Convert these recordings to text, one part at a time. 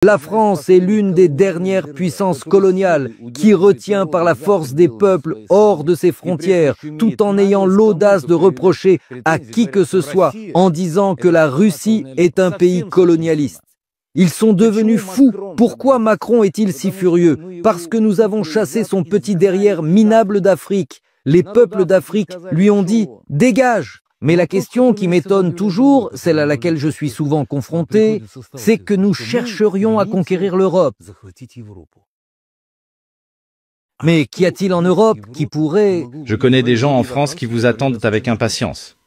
La France est l'une des dernières puissances coloniales qui retient par la force des peuples hors de ses frontières, tout en ayant l'audace de reprocher à qui que ce soit en disant que la Russie est un pays colonialiste. Ils sont devenus fous. Pourquoi Macron est-il si furieux? Parce que nous avons chassé son petit derrière minable d'Afrique. Les peuples d'Afrique lui ont dit « dégage ». Mais la question qui m'étonne toujours, celle à laquelle je suis souvent confronté, c'est que nous chercherions à conquérir l'Europe. Mais qu'y a-t-il en Europe qui pourrait... Je connais des gens en France qui vous attendent avec impatience.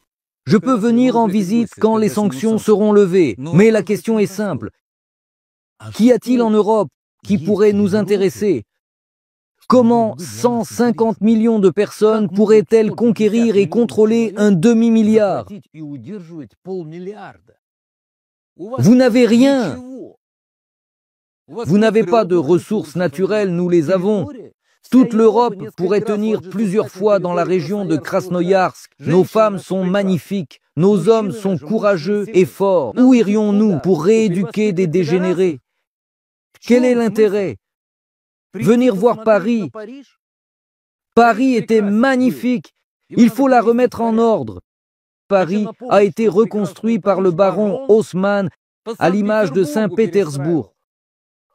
Je peux venir en visite quand les sanctions seront levées, mais la question est simple. Qu'y a-t-il en Europe qui pourrait nous intéresser? Comment 150 millions de personnes pourraient-elles conquérir et contrôler un demi-milliard? Vous n'avez rien. Vous n'avez pas de ressources naturelles, nous les avons. Toute l'Europe pourrait tenir plusieurs fois dans la région de Krasnoïarsk. Nos femmes sont magnifiques, nos hommes sont courageux et forts. Où irions-nous pour rééduquer des dégénérés? Quel est l'intérêt? Venir voir Paris. Paris était magnifique. Il faut la remettre en ordre. Paris a été reconstruit par le baron Haussmann à l'image de Saint-Pétersbourg.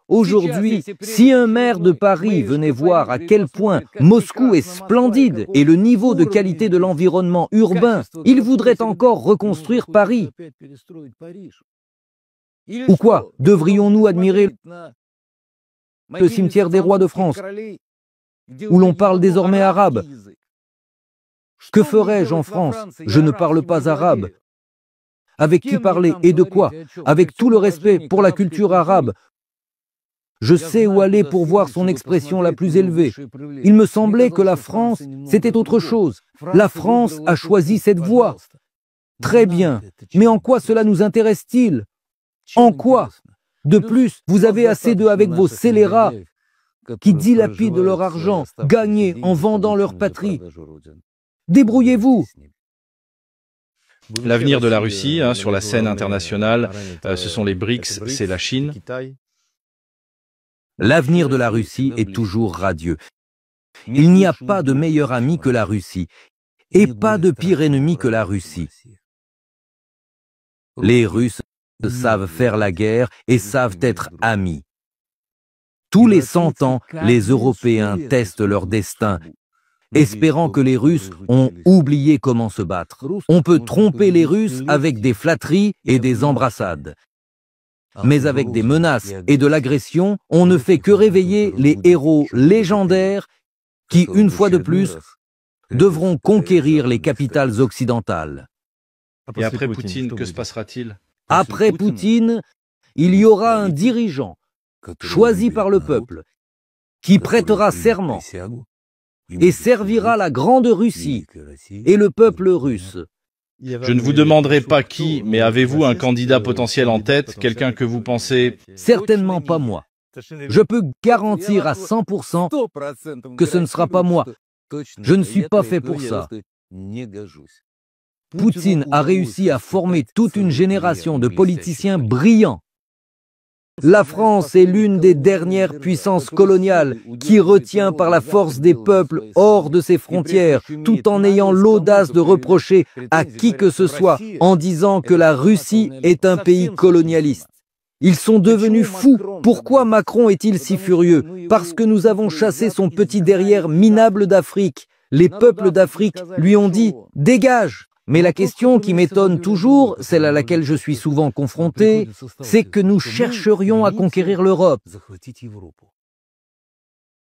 Aujourd'hui, si un maire de Paris venait voir à quel point Moscou est splendide et le niveau de qualité de l'environnement urbain, il voudrait encore reconstruire Paris. Ou quoi? Devrions-nous admirer le cimetière des rois de France, où l'on parle désormais arabe? Que ferais-je en France? Je ne parle pas arabe. Avec qui parler et de quoi? Avec tout le respect pour la culture arabe. Je sais où aller pour voir son expression la plus élevée. Il me semblait que la France, c'était autre chose. La France a choisi cette voie. Très bien, mais en quoi cela nous intéresse-t-il? En quoi? De plus, vous avez assez d'eux avec vos scélérats qui dilapident leur argent, gagné en vendant leur patrie. Débrouillez-vous. L'avenir de la Russie sur la scène internationale, ce sont les BRICS, c'est la Chine. L'avenir de la Russie est toujours radieux. Il n'y a pas de meilleur ami que la Russie, et pas de pire ennemi que la Russie. Les Russes savent faire la guerre et savent être amis. Tous les 100 ans, les Européens testent leur destin, espérant que les Russes ont oublié comment se battre. On peut tromper les Russes avec des flatteries et des embrassades. Mais avec des menaces et de l'agression, on ne fait que réveiller les héros légendaires qui, une fois de plus, devront conquérir les capitales occidentales. Et après Poutine, que se passera-t-il? Après Poutine, il y aura un dirigeant choisi par le peuple qui prêtera serment et servira la grande Russie et le peuple russe. Je ne vous demanderai pas qui, mais avez-vous un candidat potentiel en tête, quelqu'un que vous pensez... Certainement pas moi. Je peux garantir à 100% que ce ne sera pas moi. Je ne suis pas fait pour ça. Poutine a réussi à former toute une génération de politiciens brillants. La France est l'une des dernières puissances coloniales qui retient par la force des peuples hors de ses frontières, tout en ayant l'audace de reprocher à qui que ce soit en disant que la Russie est un pays colonialiste. Ils sont devenus fous. Pourquoi Macron est-il si furieux? Parce que nous avons chassé son petit derrière minable d'Afrique. Les peuples d'Afrique lui ont dit « dégage ». Mais la question qui m'étonne toujours, celle à laquelle je suis souvent confronté, c'est que nous chercherions à conquérir l'Europe.